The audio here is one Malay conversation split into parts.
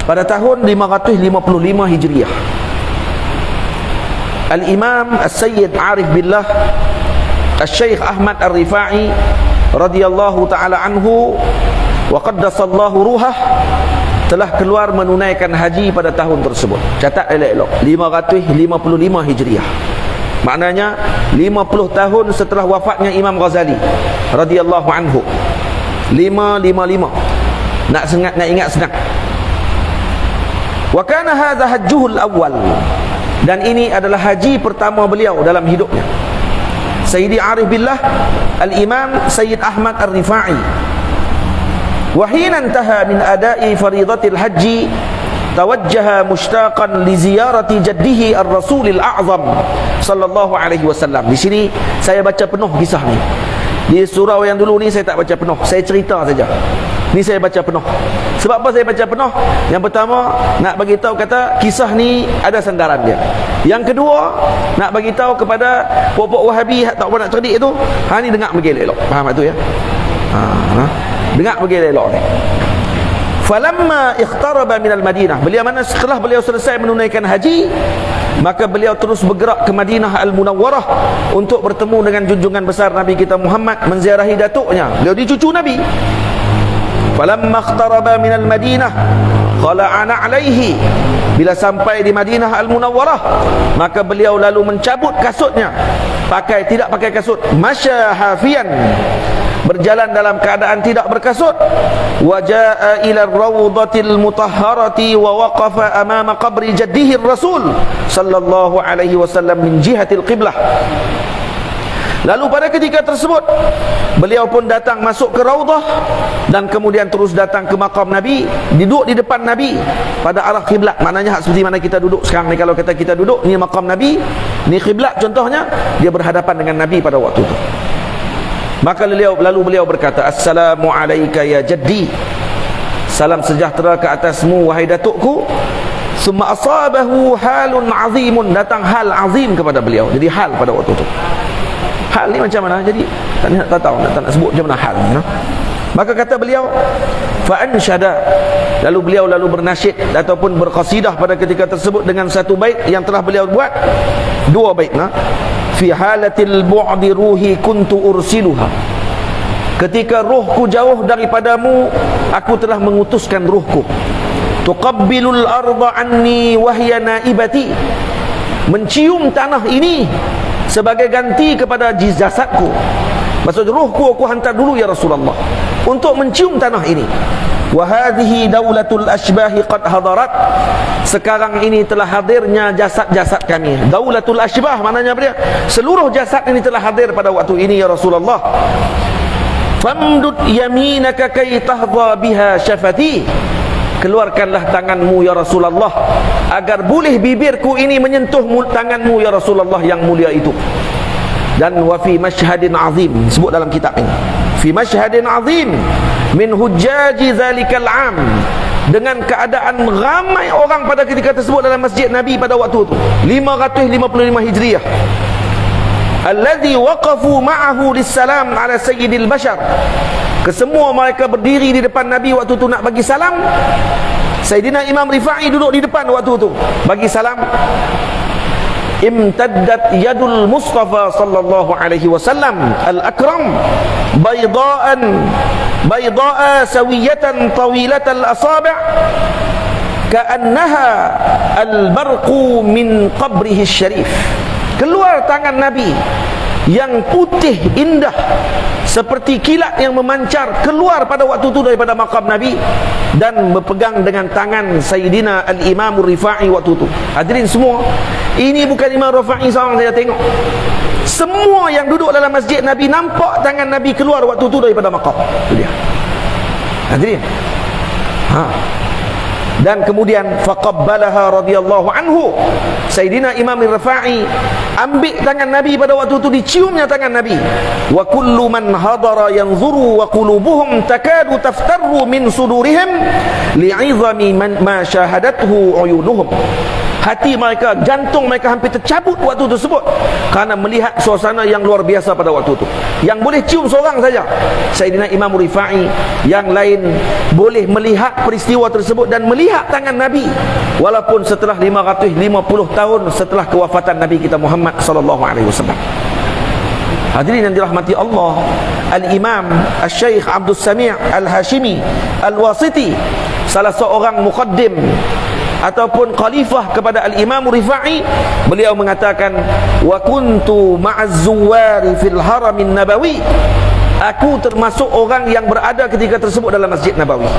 pada tahun 555 Hijriah. Al-Imam As-Sayyid Arif Billah Al-Syeikh Ahmad Ar-Rifai radhiyallahu ta'ala anhu wa qaddasallahu ruhah telah keluar menunaikan haji pada tahun tersebut. Catat elok-elok, 555 Hijriah. Maknanya 50 tahun setelah wafatnya Imam Ghazali radhiyallahu anhu. 555. Nak ingat senang. Wa kana hadha hajjuhul awwal, dan ini adalah haji pertama beliau dalam hidupnya. Sayyidi Arif Billah Al-Imam Sayyid Ahmad Ar-Rifai. Wa hina intaha min ada'i faridatil haji tawajjaha mushtaqan li ziyarati jaddihi ar-rasulil a'zam sallallahu alaihi wasallam. Di sini saya baca penuh kisah ni. Di surau yang dulu ni saya tak baca penuh, saya cerita saja. Ni saya baca penuh. Sebab apa saya baca penuh? Yang pertama, nak bagi tahu kata kisah ni ada sandaran dia. Yang kedua, nak bagi tahu kepada pokok Wahabi tak apa nak cerdik itu, ni dengar bagi elok. Faham tak tu ya? Dengar bagi elok ni. Falamma ikhtaraba minal Madinah, setelah beliau selesai menunaikan haji, maka beliau terus bergerak ke Madinah Al-Munawwarah untuk bertemu dengan junjungan besar Nabi kita Muhammad, menziarahi datuknya. Beliau dicucu Nabi. Falamma ikhtaraba minal Madinah khala'ana alaihi, bila sampai di Madinah Al-Munawwarah, maka beliau lalu mencabut kasutnya. Tidak pakai kasut. Masya hafian, berjalan dalam keadaan tidak berkasut. Wa jaa ila ar-rawdatil mutahharati wa waqafa amama qabri jaddihi ar-rasul sallallahu alaihi wasallam min jihatil qiblah. Lalu pada ketika tersebut beliau pun datang masuk ke Raudah dan kemudian terus datang ke makam Nabi, duduk di depan Nabi pada arah kiblat. Maknanya seperti mana kita duduk sekarang ni. Kalau kata kita duduk, ni makam Nabi, ni kiblat contohnya, dia berhadapan dengan Nabi pada waktu itu. Maka lalu beliau berkata, "Assalamu alayka ya jaddi." Salam sejahtera ke atasmu wahai datukku. Summa asabahu halun azimun, datang hal azim kepada beliau. Jadi hal pada waktu itu. Hal ni macam mana? Jadi tak tahu, tak nak sebut macam mana hal ni. Maka kata beliau, fa ansyada, lalu beliau bernasyid ataupun berqasidah pada ketika tersebut dengan satu bait yang telah beliau buat, dua bait. Fi halatil bu'di ruhi kuntu ursiluha, ketika ruhku jauh daripadamu, aku telah mengutuskan ruhku. Tuqabbilul arda anni wahya naibati, mencium tanah ini sebagai ganti kepada jasadku. Maksud ruhku aku hantar dulu ya Rasulullah untuk mencium tanah ini. Wa hadhihi daulatul ashbahi qad hadarat, sekarang ini telah hadirnya jasad-jasad kami. Daulatul ashbah maknanya apa dia? Seluruh jasad ini telah hadir pada waktu ini ya Rasulullah. Famdud yaminaka kay tahdha biha syafati, keluarkanlah tanganmu ya Rasulullah agar boleh bibirku ini menyentuh tanganmu ya Rasulullah yang mulia itu. Dan wa fi masyhadin azim, sebut dalam kitab ini, fi masyhadin azim min hujjaji zalikal am, dengan keadaan ramai orang pada ketika tersebut dalam masjid Nabi pada waktu itu 555 Hijriah. Alladhi waqafu ma'ahu lissalam ala sayyidil bashar, kesemua mereka berdiri di depan Nabi waktu itu nak bagi salam. Sayyidina Imam Rifai duduk di depan waktu itu bagi salam. Imtaddat yadul Mustafa sallallahu alaihi wasallam al-akram bayda'a sawiyatan tawilatal asabi' ka'annaha al-barqu min qabrihi syarif. Keluar tangan Nabi yang putih indah seperti kilat yang memancar keluar pada waktu itu daripada makam Nabi, dan berpegang dengan tangan Sayyidina Al-Imam Rifai waktu itu. Hadirin semua, ini bukan Imam Rifai seorang saya tengok, semua yang duduk dalam masjid Nabi nampak tangan Nabi keluar waktu itu daripada makam. Itu dia. Hadirin. Dan kemudian faqabbalaha radhiyallahu anhu, Sayyidina Imam Rifai ambil tangan Nabi pada waktu itu, diciumnya tangan Nabi. Wa kullu man hadara yanzuru wa qulubuhum takadu taftarru min sudurihim li'izami ma syahadathu uyunuhum. hati mereka, jantung mereka hampir tercabut waktu tersebut kerana melihat suasana yang luar biasa pada waktu itu. Yang boleh cium seorang saja Sayyidina Imam Rifa'i, yang lain boleh melihat peristiwa tersebut dan melihat tangan Nabi walaupun setelah 550 tahun setelah kewafatan Nabi kita Muhammad sallallahu alaihi wasallam. Hadirin yang dirahmati Allah, Al-Imam Al-Syeikh Abdul Sami' Al-Hashimi Al-Wasiti, salah seorang muqaddim ataupun khalifah kepada Al-Imam Rifa'i, beliau mengatakan, wa kuntu ma'az zuwari fil haramin nabawi, aku termasuk orang yang berada ketika tersebut dalam Masjid Nabawi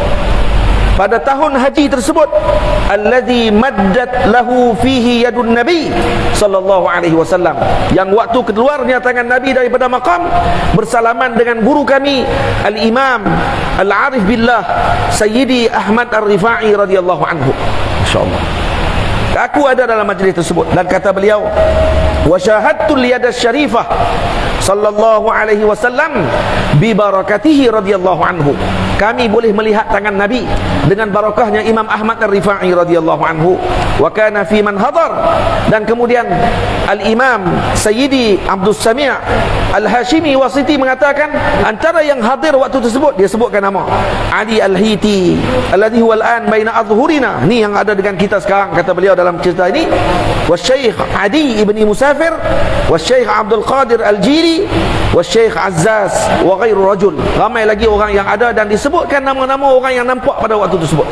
pada tahun haji tersebut, alladzi maddat lahu fihi yadun nabi sallallahu alaihi wasallam, yang waktu keluarnya tangan Nabi daripada maqam bersalaman dengan guru kami Al-Imam Al-Arif Billah Sayyidi Ahmad Ar-Rifa'i radhiyallahu anhu. Masyaallah, aku ada dalam majlis tersebut dan kata beliau, wa syahadtul yadas syarifah sallallahu alaihi wasallam bi barakatihi radhiyallahu anhu, kami boleh melihat tangan Nabi dengan barakahnya Imam Ahmad Ar-Rifa'i radhiyallahu anhu. Wa kana fi man hadar, dan kemudian Al-Imam Sayyidi Abdul Sami' Al-Hashimi Wasiti mengatakan, antara yang hadir waktu tersebut, dia sebutkan nama Ali Al-Hiti alladhi huwa al-an baina adhhurina, ni yang ada dengan kita sekarang, kata beliau dalam cerita ini, wa Syekh Adi ibni Musafir, wa Syekh Abdul Qadir Al-Jili, wa Syekh Azzaz wa ghairu rajul. Ramai lagi orang yang ada dan disebutkan nama-nama orang yang nampak pada waktu tersebut.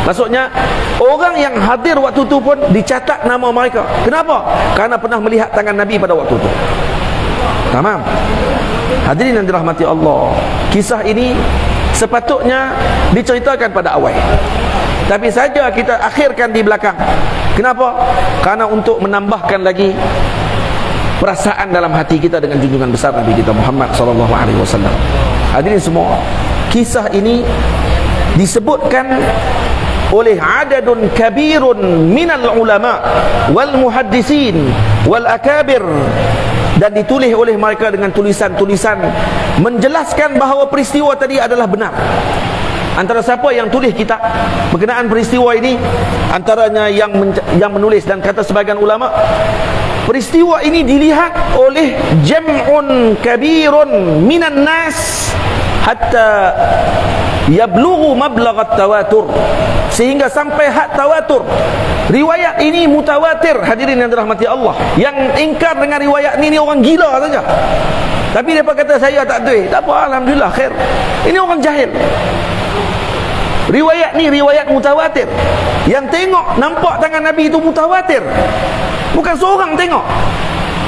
Maksudnya orang yang hadir waktu itu pun dicatat nama mereka. Kenapa? Karena pernah melihat tangan Nabi pada waktu itu. Tamam. Hadirin yang dirahmati Allah, kisah ini sepatutnya diceritakan pada awal, tapi saja kita akhirkan di belakang. Kenapa? Karena untuk menambahkan lagi perasaan dalam hati kita dengan junjungan besar Nabi kita Muhammad sallallahu alaihi wasallam. Hadirin semua, kisah ini disebutkan oleh adadun kabirun minal ulama wal muhaddisin wal akabir, dan ditulis oleh mereka dengan tulisan-tulisan menjelaskan bahawa peristiwa tadi adalah benar. Antara siapa yang tulis kitab berkenaan peristiwa ini? Antaranya yang menulis dan kata sebagian ulama, peristiwa ini dilihat oleh jam'un kabirun minan nas hatta yablughu mablaghat tawatur, sehingga sampai had tawatur. Riwayat ini mutawatir. Hadirin yang dirahmati Allah, yang ingkar dengan riwayat ini orang gila saja. Tapi mereka kata saya tak tahu. Tak apa, alhamdulillah khair. Ini orang jahil. Riwayat ni riwayat mutawatir. Yang tengok nampak tangan Nabi itu mutawatir. Bukan seorang tengok,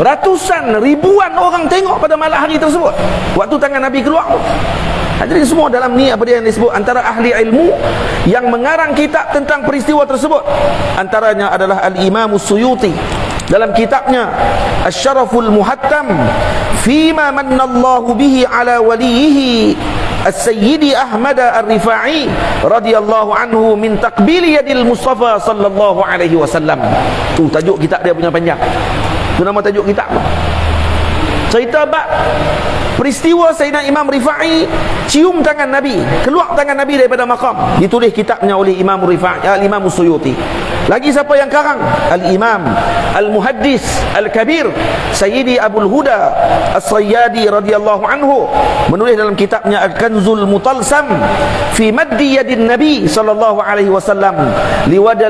ratusan, ribuan orang tengok pada malam hari tersebut waktu tangan Nabi keluar. Hadirin semua, dalam ni apa dia yang disebut antara ahli ilmu yang mengarang kitab tentang peristiwa tersebut. Antaranya adalah Al-Imam Suyuti dalam kitabnya Asy-Syaraful Muhattam fima mannallahu bihi ala walihi As-Sayyidi Ahmad Ar-Rifa'i radhiyallahu anhu min taqbil yadil Mustafa sallallahu alaihi wasallam. Tu tajuk kitab dia punya panjang. Tu nama tajuk kitab. Cerita bab peristiwa Sayyidina Imam Rifa'i cium tangan Nabi, keluar tangan Nabi daripada maqam. Ditulis kitabnya oleh Imam Rifa'i, Al-Imam Suyuti. Lagi siapa yang karang? Al-Imam Al-Muhaddis Al-Kabir Sayyidi Abul Huda As-Sayyadi radhiyallahu anhu menulis dalam kitabnya Al-Kanzul Mutalsam fi maddi yadin Nabi sallallahu alaihi wasallam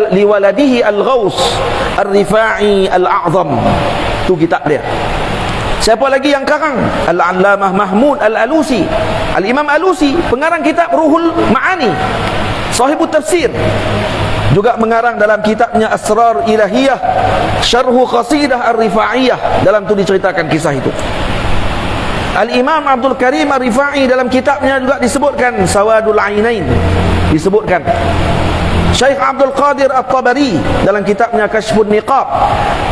liwaladihi Al-Ghaus Ar-Rifa'i Al-A'zam. Tu kitab dia. Siapa lagi yang karang? Al-Allamah Mahmud Al-Alusi, Al-Imam Alusi, pengarang kitab Ruhul Ma'ani, sahibut tafsir, juga mengarang dalam kitabnya Asrar Ilahiyah Syarhu Qasidah Ar-Rifa'iyah. Dalam tu diceritakan kisah itu. Al-Imam Abdul Karim Ar-Rifa'i dalam kitabnya juga disebutkan Sawadul Ainain, disebutkan. Syekh Abdul Qadir At-Tabari dalam kitabnya Kashfun Niqab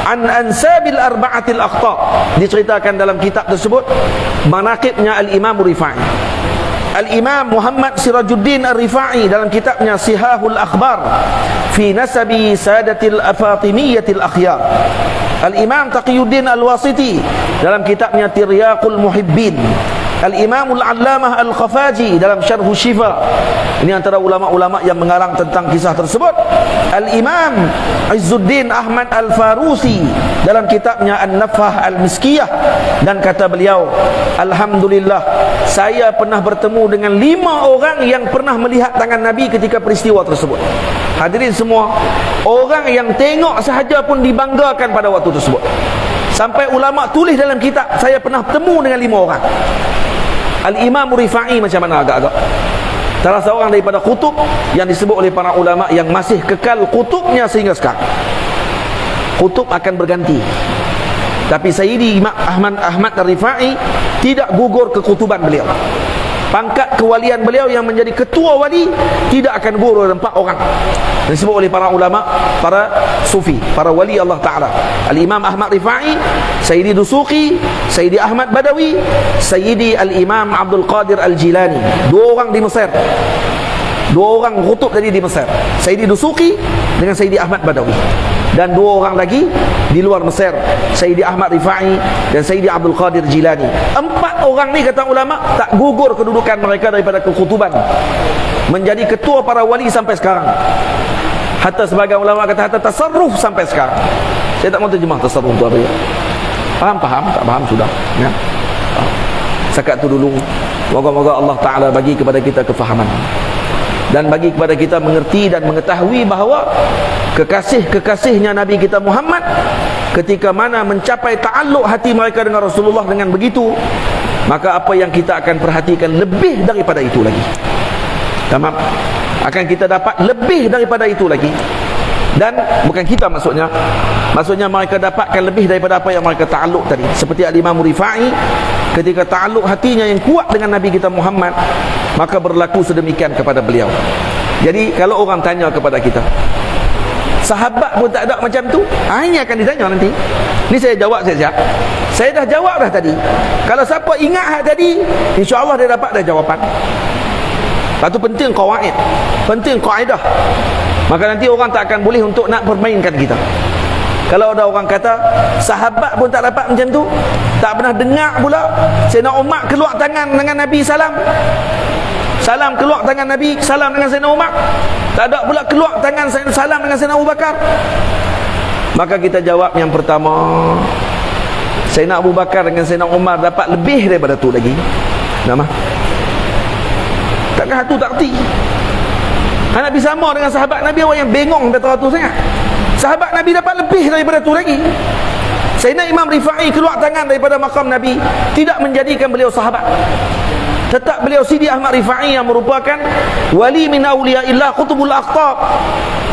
an Ansabil Arba'atil Akhta, diceritakan dalam kitab tersebut manaqibnya Al-Imam Rifa'i. Al-Imam Muhammad Sirajuddin Ar-Rifa'i dalam kitabnya Sihahul Akhbar fi nasabi sadatil Fatimiyyatil Akhyar. Al-Imam Taqiyuddin Al-Wasiti dalam kitabnya Tiryaqul Muhibbin Al-Imamul Allamah Al-Khafaji dalam Syarh Syifa, ini antara ulama-ulama yang mengarang tentang kisah tersebut. Al-Imam Izzuddin Ahmad Al-Farusi dalam kitabnya An-Nafhah Al-Miskiyah, dan kata beliau, alhamdulillah, saya pernah bertemu dengan 5 orang yang pernah melihat tangan Nabi ketika peristiwa tersebut. Hadirin semua, orang yang tengok sahaja pun dibanggakan pada waktu tersebut. Sampai ulama tulis dalam kitab, saya pernah bertemu dengan 5 orang. Al-Imam Rifa'i macam mana agak-agak? Salah seorang daripada kutub yang disebut oleh para ulama yang masih kekal kutubnya sehingga sekarang. Kutub akan berganti, tapi Sayyidi Imam Ahmad Ar-Rifa'i tidak gugur kekutuban beliau. Pangkat kewalian beliau yang menjadi ketua wali tidak akan gugur 4 orang. Disebut oleh para ulama, para sufi, para wali Allah Ta'ala. Al-Imam Ahmad Rifa'i, Sayyidi Dusuqi, Sayyidi Ahmad Badawi, Sayyidi Al-Imam Abdul Qadir Al-Jilani. 2 orang di Mesir, 2 orang kutub tadi di Mesir, Sayyidi Dusuqi dengan Sayyidi Ahmad Badawi. Dan 2 orang lagi di luar Mesir, Sayyidi Ahmad Rifa'i dan Sayyidi Abdul Qadir Jilani. 4 orang ni kata ulama tak gugur kedudukan mereka daripada kekutuban, menjadi ketua para wali sampai sekarang. Hatta sebagian ulama kata hatta tasarruf sampai sekarang. Saya tak mau terjemah tasarruf tu apa ya. Faham? Tak faham sudah ya. Sekat tu dulu. Moga-moga Allah Ta'ala bagi kepada kita kefahaman, dan bagi kepada kita mengerti dan mengetahui bahawa kekasih-kekasihnya Nabi kita Muhammad, ketika mana mencapai ta'alluq hati mereka dengan Rasulullah dengan begitu, maka apa yang kita akan perhatikan lebih daripada itu lagi. Tamam? Akan kita dapat lebih daripada itu lagi. Dan bukan kita maksudnya mereka dapatkan lebih daripada apa yang mereka ta'alluq tadi. Seperti Al-Imam Rifa'i, ketika ta'alluq hatinya yang kuat dengan Nabi kita Muhammad, maka berlaku sedemikian kepada beliau. Jadi kalau orang tanya kepada kita, sahabat pun tak ada macam tu, ini akan ditanya nanti. Ni saya jawab siap-siap. Saya dah jawab dah tadi. Kalau siapa ingat tadi, insya-Allah dia dapat dah jawapan. Lepas tu penting qawaid, penting kaedah. Maka nanti orang tak akan boleh untuk nak permainkan kita. Kalau ada orang kata sahabat pun tak dapat macam tu, tak pernah dengar pula Sayyidina Umar keluar tangan dengan Nabi salam keluar tangan Nabi, salam dengan Sayyidina Umar, tak ada pula keluar tangan salam dengan Sayyidina Abu Bakar. Maka kita jawab yang pertama, Sayyidina Abu Bakar dengan Sayyidina Umar dapat lebih daripada tu lagi. Nama takkan satu tak erti. Nabi sama dengan sahabat Nabi, orang yang bengong betul-betul sangat. Sahabat Nabi dapat lebih daripada tu lagi. Sayyidina Imam Rifa'i keluar tangan daripada makam Nabi, tidak menjadikan beliau sahabat. Tetap beliau Sidi Ahmad Rifa'i yang merupakan wali min awliyaillah qutbul aqtab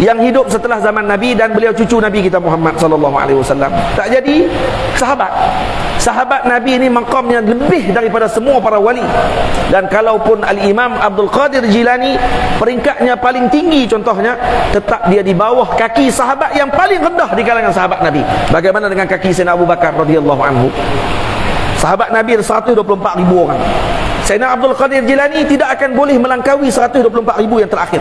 yang hidup setelah zaman Nabi, dan beliau cucu Nabi kita Muhammad sallallahu alaihi wasallam. Tak jadi sahabat. Sahabat Nabi ini makamnya lebih daripada semua para wali. Dan kalaupun Al-Imam Abdul Qadir Jilani peringkatnya paling tinggi contohnya, tetap dia di bawah kaki sahabat yang paling rendah di kalangan sahabat Nabi. Bagaimana dengan kaki Sayyidina Abu Bakar radhiyallahu anhu? Sahabat Nabi ada 124,000 orang. Sayyidina Abdul Qadir Jilani tidak akan boleh melangkaui 124,000 yang terakhir.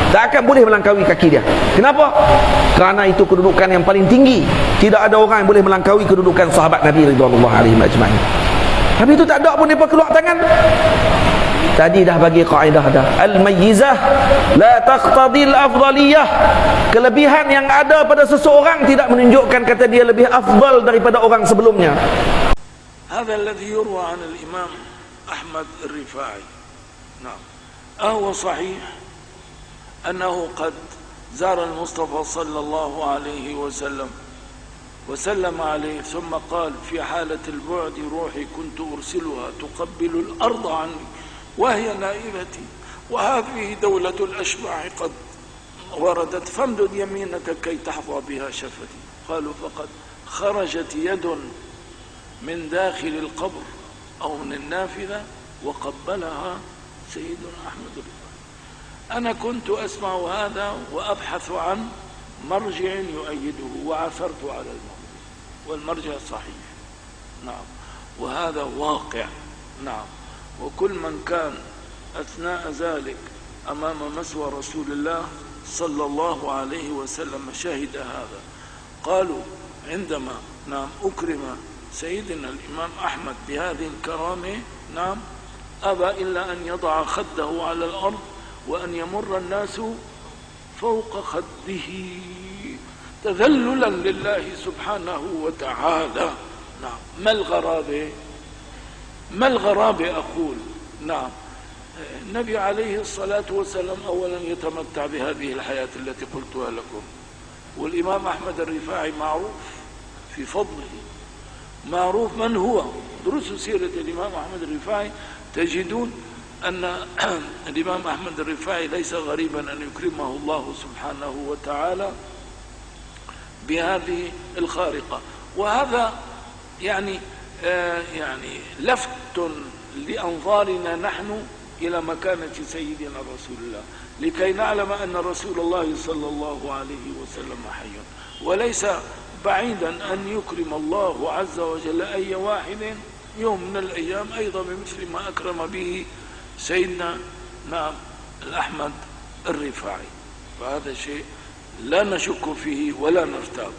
Tak akan boleh melangkaui kaki dia. Kenapa? Kerana itu kedudukan yang paling tinggi. Tidak ada orang yang boleh melangkaui kedudukan sahabat Nabi radhiyallahu alaihim ajma'in. Tapi itu tak ada pun mereka keluar tangan. Tadi dah bagi kaedah dah. Al-mayyizah la taqtadil afdaliyah. Kelebihan yang ada pada seseorang tidak menunjukkan kata dia lebih afdal daripada orang sebelumnya. هذا الذي يروى عن الإمام أحمد الرفاعي. نعم. أهو صحيح أنه قد زار المصطفى صلى الله عليه وسلم عليه، ثم قال في حالة البعد روحي كنت أرسلها تقبل الأرض عني وهي نائبتي، وهذه دولة الأشباح قد وردت فامدد يمينك كي تحظى بها شفتي. قالوا فقد خرجت يد من داخل القبر أو من النافذة وقبلها سيدنا أحمد الرفاعي. أنا كنت أسمع هذا وأبحث عن مرجع يؤيده، وعثرت على الموضوع والمرجع صحيح. نعم، وهذا واقع. نعم، وكل من كان أثناء ذلك أمام مسوى رسول الله صلى الله عليه وسلم شهد هذا. قالوا عندما أكرم سيدنا الإمام أحمد بهذه الكرامة نعم أبى إلا أن يضع خده على الأرض وأن يمر الناس فوق خده تذللا لله سبحانه وتعالى. نعم. ما الغرابة؟ ما الغرابة أقول؟ نعم. النبي عليه الصلاة والسلام أولا يتمتع بهذه الحياة التي قلتها لكم، والإمام أحمد الرفاعي معروف في فضله، معروف من هو. درسوا سيرة الإمام أحمد الرفاعي تجدون أن الإمام أحمد الرفاعي ليس غريبا أن يكرمه الله سبحانه وتعالى بهذه الخارقة. وهذا يعني لفت لأنظارنا نحن إلى مكانة سيدنا رسول الله، لكي نعلم أن رسول الله صلى الله عليه وسلم حي، وليس بعيدا أن يكرم الله عز وجل أي واحد يوم من الأيام أيضا بمثل ما أكرم به سيدنا نعم الأحمد الرفاعي. فهذا شيء لا نشك فيه ولا نرتاب.